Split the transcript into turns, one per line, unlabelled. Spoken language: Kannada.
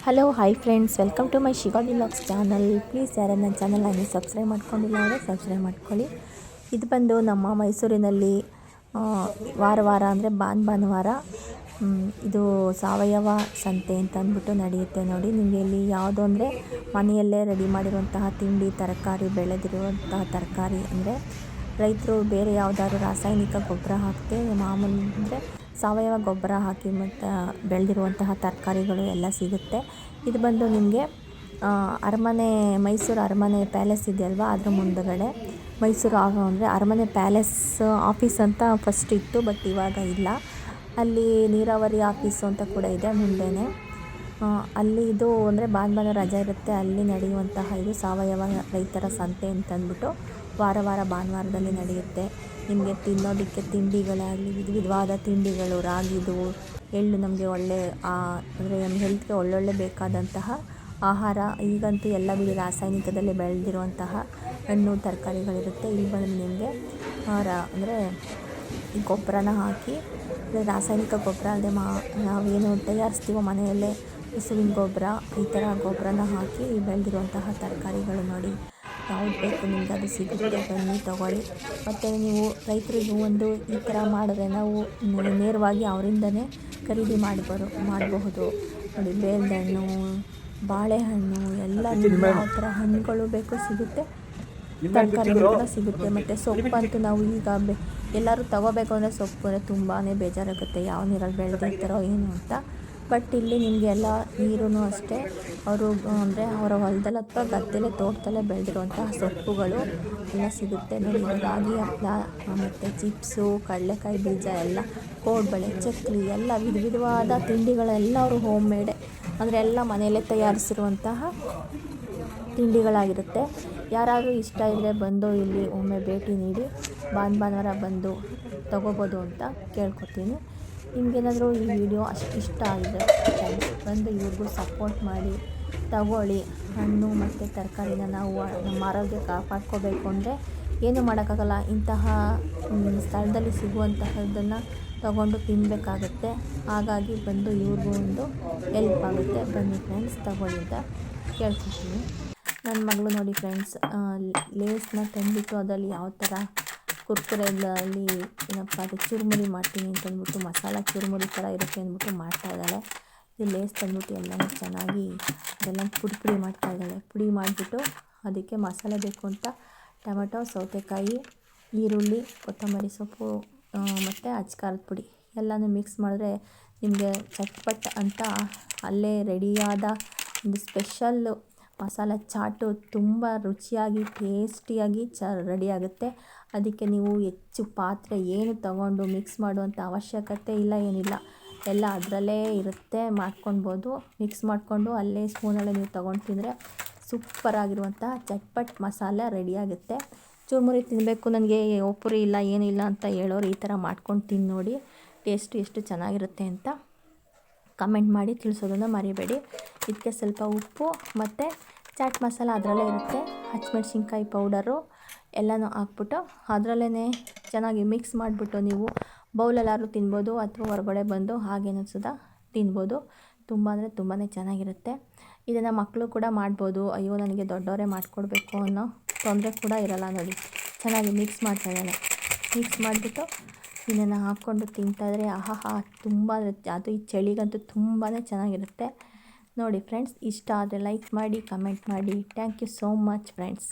Hello hi friends, welcome to my Shivani vlogs channel. Please ಯಾರು ನನ್ನ ಚಾನಲ್ ಆಗಿ ಸಬ್ಸ್ಕ್ರೈಬ್ ಮಾಡ್ಕೊಂಡಿಲ್ಲ ಅಂದರೆ ಸಬ್ಸ್ಕ್ರೈಬ್ ಮಾಡ್ಕೊಳ್ಳಿ. ಇದು ಬಂದು ನಮ್ಮ ಮೈಸೂರಿನಲ್ಲಿ ವಾರ ಅಂದರೆ ಭಾನುವಾರ ಇದು ಸಾವಯವ ಸಂತೆ ಅಂತ ಅಂದ್ಬಿಟ್ಟು ನಡೆಯುತ್ತೆ ನೋಡಿ. ನಿಮಗೆ ಇಲ್ಲಿ ಯಾವುದು ಅಂದರೆ ಮನೆಯಲ್ಲೇ ರೆಡಿ ಮಾಡಿರುವಂತಹ ತಿಂಡಿ, ತರಕಾರಿ, ಬೆಳೆದಿರುವಂತಹ ತರಕಾರಿ ಅಂದರೆ ರೈತರು ಬೇರೆ ಯಾವುದಾದ್ರು ರಾಸಾಯನಿಕ ಗೊಬ್ಬರ ಹಾಕದೆ ಮಾಮೂಲಿ ಅಂದರೆ ಸಾವಯವ ಗೊಬ್ಬರ ಹಾಕಿ ಮತ್ತು ಬೆಳೆದಿರುವಂತಹ ತರಕಾರಿಗಳು ಎಲ್ಲ ಸಿಗುತ್ತೆ. ಇದು ಬಂದು ನಿಮಗೆ ಅರಮನೆ, ಮೈಸೂರು ಅರಮನೆ ಪ್ಯಾಲೇಸ್ ಇದೆಯಲ್ವ, ಅದ್ರ ಮುಂದಗಡೆ ಮೈಸೂರು ಅಂದರೆ ಅರಮನೆ ಪ್ಯಾಲೇಸ್ ಆಫೀಸ್ ಅಂತ ಫಸ್ಟ್ ಇತ್ತು, ಬಟ್ ಇವಾಗ ಇಲ್ಲ. ಅಲ್ಲಿ ನೀರಾವರಿ ಆಫೀಸು ಅಂತ ಕೂಡ ಇದೆ ಮುಂದೆನೇ. ಅಲ್ಲಿ ಇದು ಅಂದರೆ ಭಾನುವಾರ ರಜೆ ಇರುತ್ತೆ, ಅಲ್ಲಿ ನಡೆಯುವಂತಹ ಇದು ಸಾವಯವ ರೈತರ ಸಂತೆ ಅಂತಂದ್ಬಿಟ್ಟು ವಾರ ಭಾನುವಾರದಲ್ಲಿ ನಡೆಯುತ್ತೆ. ನಿಮಗೆ ತಿನ್ನೋದಕ್ಕೆ ತಿಂಡಿಗಳಾಗಲಿ, ವಿಧವಾದ ತಿಂಡಿಗಳು, ರಾಗಿದು, ಎಳ್ಳು, ನಮಗೆ ಒಳ್ಳೆ ಅಂದರೆ ನಮ್ಮ ಹೆಲ್ತ್ಗೆ ಒಳ್ಳೊಳ್ಳೆ ಬೇಕಾದಂತಹ ಆಹಾರ. ಈಗಂತೂ ಎಲ್ಲ ಬಿಡಿ ರಾಸಾಯನಿಕದಲ್ಲಿ ಬೆಳೆದಿರುವಂತಹ ಹಣ್ಣು ತರಕಾರಿಗಳಿರುತ್ತೆ. ಇಲ್ಲಿ ಬಂದು ನಿಮಗೆ ಅಂದರೆ ಈ ಗೊಬ್ಬರನ ಹಾಕಿ, ರಾಸಾಯನಿಕ ಗೊಬ್ಬರ ಅಲ್ಲದೆ ನಾವೇನು ತಯಾರಿಸ್ತೀವೋ ಮನೆಯಲ್ಲೇ ಹಸುವಿನ ಗೊಬ್ಬರ, ಈ ಥರ ಗೊಬ್ಬರನ ಹಾಕಿ ಬೆಳೆದಿರುವಂತಹ ತರಕಾರಿಗಳು ನೋಡಿ. ಯಾವ್ದು ಬೇಕು ನಿಮಗೆ ಅದು ಸಿಗುತ್ತೆ, ಬನ್ನಿ ತಗೊಳ್ಳಿ. ಮತ್ತು ನೀವು ರೈತರಿಗೂ ಒಂದು ಈ ಥರ ಮಾಡಿದ್ರೆ ನಾವು ನೇರವಾಗಿ ಅವರಿಂದನೇ ಖರೀದಿ ಮಾಡಬಹುದು ನೋಡಿ. ಬೇಲ್ದ ಹಣ್ಣು, ಬಾಳೆಹಣ್ಣು ಎಲ್ಲ ನಿಮಗೆ ಯಾವ ಥರ ಹಣ್ಣುಗಳು ಬೇಕೋ ಸಿಗುತ್ತೆ, ತರಕಾರಿಗಳು ಕೂಡ ಸಿಗುತ್ತೆ. ಮತ್ತು ಸೊಪ್ಪಂತೂ ನಾವು ಈಗ ಎಲ್ಲರೂ ತಗೋಬೇಕು ಅಂದರೆ ಸೊಪ್ಪು ಅಂದರೆ ತುಂಬಾ ಬೇಜಾರಾಗುತ್ತೆ, ಯಾವ ನೀರಲ್ಲಿ ಬೆಳೆದಿರ್ತಾರೋ ಏನು ಅಂತ. ಬಟ್ ಇಲ್ಲಿ ನಿಮಗೆ ಎಲ್ಲ ನೀರೂ ಅಷ್ಟೇ ಅವರು ಅಂದರೆ ಅವರ ಹೊಲದಲ್ಲಿ ಅಥವಾ ಗದ್ದೆಲೆ ತೋಟದಲ್ಲೇ ಬೆಳೆದಿರುವಂತಹ ಸೊಪ್ಪುಗಳು ಎಲ್ಲ ಸಿಗುತ್ತೆ ನೋಡಿ. ರಾಗಿ ಹಪ್ಪಳ ಮತ್ತು ಚಿಪ್ಸು, ಕಡಲೆಕಾಯಿ ಬೀಜ ಎಲ್ಲ, ಕೋಡ್ಬಳೆ, ಚಕ್ಲಿ ಎಲ್ಲ ವಿಧವಾದ ತಿಂಡಿಗಳೆಲ್ಲ ಅವರು ಹೋಮ್ ಮೇಡೆ ಅಂದರೆ ಎಲ್ಲ ಮನೆಯಲ್ಲೇ ತಯಾರಿಸಿರುವಂತಹ ತಿಂಡಿಗಳಾಗಿರುತ್ತೆ. ಯಾರಾದರೂ ಇಷ್ಟ ಇದ್ದರೆ ಬಂದು ಇಲ್ಲಿ ಒಮ್ಮೆ ಭೇಟಿ ನೀಡಿ ಭಾನುವಾರ ಬಂದು ತಗೋಬೋದು ಅಂತ ಕೇಳ್ಕೊತೀನಿ. ನಿಮಗೇನಾದರೂ ಈ ವಿಡಿಯೋ ಅಷ್ಟು ಇಷ್ಟ ಆಗಿದೆ ಬಂದು ಇವ್ರಿಗೂ ಸಪೋರ್ಟ್ ಮಾಡಿ ತಗೊಳ್ಳಿ. ಹಣ್ಣು ಮತ್ತು ತರಕಾರಿನ ನಾವು ನಮ್ಮ ಆರೋಗ್ಯ ಕಾಪಾಡ್ಕೋಬೇಕು ಅಂದರೆ ಏನು ಮಾಡೋಕ್ಕಾಗಲ್ಲ, ಇಂತಹ ಸ್ಥಳದಲ್ಲಿ ಸಿಗುವಂತಹದ್ದನ್ನು ತಗೊಂಡು ತಿನ್ನಬೇಕಾಗುತ್ತೆ. ಹಾಗಾಗಿ ಬಂದು ಇವ್ರಿಗೂ ಒಂದು ಹೆಲ್ಪ್ ಆಗುತ್ತೆ. ಬನ್ನಿ ಫ್ರೆಂಡ್ಸ್ ತಗೊಳ್ಳಿ ಅಂತ ಕೇಳ್ಕೊತೀನಿ. ನನ್ನ ಮಗಳು ನೋಡಿ ಫ್ರೆಂಡ್ಸ್, ಲೇಸ್ನ ತಂದುಬಿಟ್ಟು ಅದರಲ್ಲಿ ಯಾವ ಥರ ಕುರ್ಕುರೆಗಳಲ್ಲಿ ಏನಪ್ಪ ಅದು ಚುರುಮುರಿ ಮಾಡ್ತೀನಿ ಅಂತಂದ್ಬಿಟ್ಟು ಮಸಾಲ ಚುರುಮುರಿ ಥರ ಇರುತ್ತೆ ಅಂದ್ಬಿಟ್ಟು ಮಾಡ್ತಾಯಿದ್ದಾಳೆ. ಇದು ಲೇಸ್ ತಂದ್ಬಿಟ್ಟು ಎಲ್ಲನೂ ಚೆನ್ನಾಗಿ ಅದೆಲ್ಲ ಪುಡಿ ಮಾಡ್ತಾಯಿದ್ದಾಳೆ. ಪುಡಿ ಮಾಡಿಬಿಟ್ಟು ಅದಕ್ಕೆ ಮಸಾಲೆ ಬೇಕು ಅಂತ ಟೊಮೆಟೊ, ಸೌತೆಕಾಯಿ, ಈರುಳ್ಳಿ, ಕೊತ್ತಂಬರಿ ಸೊಪ್ಪು ಮತ್ತು ಅಚ್ಕಾರದ ಪುಡಿ ಎಲ್ಲನೂ ಮಿಕ್ಸ್ ಮಾಡಿದ್ರೆ ನಿಮಗೆ ಚಟ್ಪಟ್ ಅಂತ ಅಲ್ಲೇ ರೆಡಿಯಾದ ಒಂದು ಸ್ಪೆಷಲ್ಲು ಮಸಾಲ ಚಾಟು ತುಂಬ ರುಚಿಯಾಗಿ ಟೇಸ್ಟಿಯಾಗಿ ರೆಡಿಯಾಗುತ್ತೆ. ಅದಕ್ಕೆ ನೀವು ಹೆಚ್ಚು ಪಾತ್ರೆ ಏನು ತಗೊಂಡು ಮಿಕ್ಸ್ ಮಾಡುವಂಥ ಅವಶ್ಯಕತೆ ಇಲ್ಲ, ಏನಿಲ್ಲ, ಎಲ್ಲ ಅದರಲ್ಲೇ ಇರುತ್ತೆ. ಮಾಡ್ಕೊಳ್ಬೋದು, ಮಿಕ್ಸ್ ಮಾಡಿಕೊಂಡು ಅಲ್ಲೇ ಸ್ಪೂನಲ್ಲೇ ನೀವು ತೊಗೊಂಡು ತಿಂದರೆ ಸೂಪರಾಗಿರುವಂಥ ಚಟ್ಪಟ್ ಮಸಾಲೆ ರೆಡಿಯಾಗುತ್ತೆ. ಚುರುಮುರಿ ತಿನ್ನಬೇಕು ನನಗೆ ಒಪ್ಪುರಿ ಇಲ್ಲ ಏನಿಲ್ಲ ಅಂತ ಹೇಳೋರು ಈ ಥರ ಮಾಡ್ಕೊಂಡು ತಿಂದು ನೋಡಿ, ಟೇಸ್ಟು ಎಷ್ಟು ಚೆನ್ನಾಗಿರುತ್ತೆ ಅಂತ ಕಮೆಂಟ್ ಮಾಡಿ ತಿಳಿಸೋದನ್ನು ಮರಿಬೇಡಿ. ಇದಕ್ಕೆ ಸ್ವಲ್ಪ ಉಪ್ಪು ಮತ್ತು ಚಾಟ್ ಮಸಾಲ ಅದರಲ್ಲೇ ಇರುತ್ತೆ, ಹಸಿಮೆಣ್ಸಿನ್ಕಾಯಿ ಪೌಡರು ಎಲ್ಲನೂ ಹಾಕ್ಬಿಟ್ಟು ಅದರಲ್ಲೇ ಚೆನ್ನಾಗಿ ಮಿಕ್ಸ್ ಮಾಡಿಬಿಟ್ಟು ನೀವು ಬೌಲಲ್ಲಾದ್ರೂ ತಿನ್ಬೋದು ಅಥವಾ ಹೊರಗಡೆ ಬಂದು ಹಾಗೇನೂ ಸುದಾ ತಿನ್ಬೋದು. ತುಂಬ ಅಂದರೆ ತುಂಬಾ ಚೆನ್ನಾಗಿರುತ್ತೆ. ಇದನ್ನು ಮಕ್ಕಳು ಕೂಡ ಮಾಡ್ಬೋದು. ಅಯ್ಯೋ ನನಗೆ ದೊಡ್ಡವರೇ ಮಾಡಿಕೊಡ್ಬೇಕು ಅನ್ನೋ ತೊಂದರೆ ಕೂಡ ಇರಲ್ಲ ನೋಡಿ. ಚೆನ್ನಾಗಿ ಮಿಕ್ಸ್ ಮಾಡ್ತಾಯಿದ್ದಾನೆ. ಮಿಕ್ಸ್ ಮಾಡಿಬಿಟ್ಟು ಇದನ್ನು ಹಾಕ್ಕೊಂಡು ತಿಂತಾಯಿದ್ರೆ ಆಹಾ ತುಂಬ, ಅದು ಈ ಚಳಿಗಂತೂ ತುಂಬಾ ಚೆನ್ನಾಗಿರುತ್ತೆ ನೋಡಿ ಫ್ರೆಂಡ್ಸ್. ಇಷ್ಟ ಆದರೆ ಲೈಕ್ ಮಾಡಿ, ಕಮೆಂಟ್ ಮಾಡಿ. Thank you so much friends.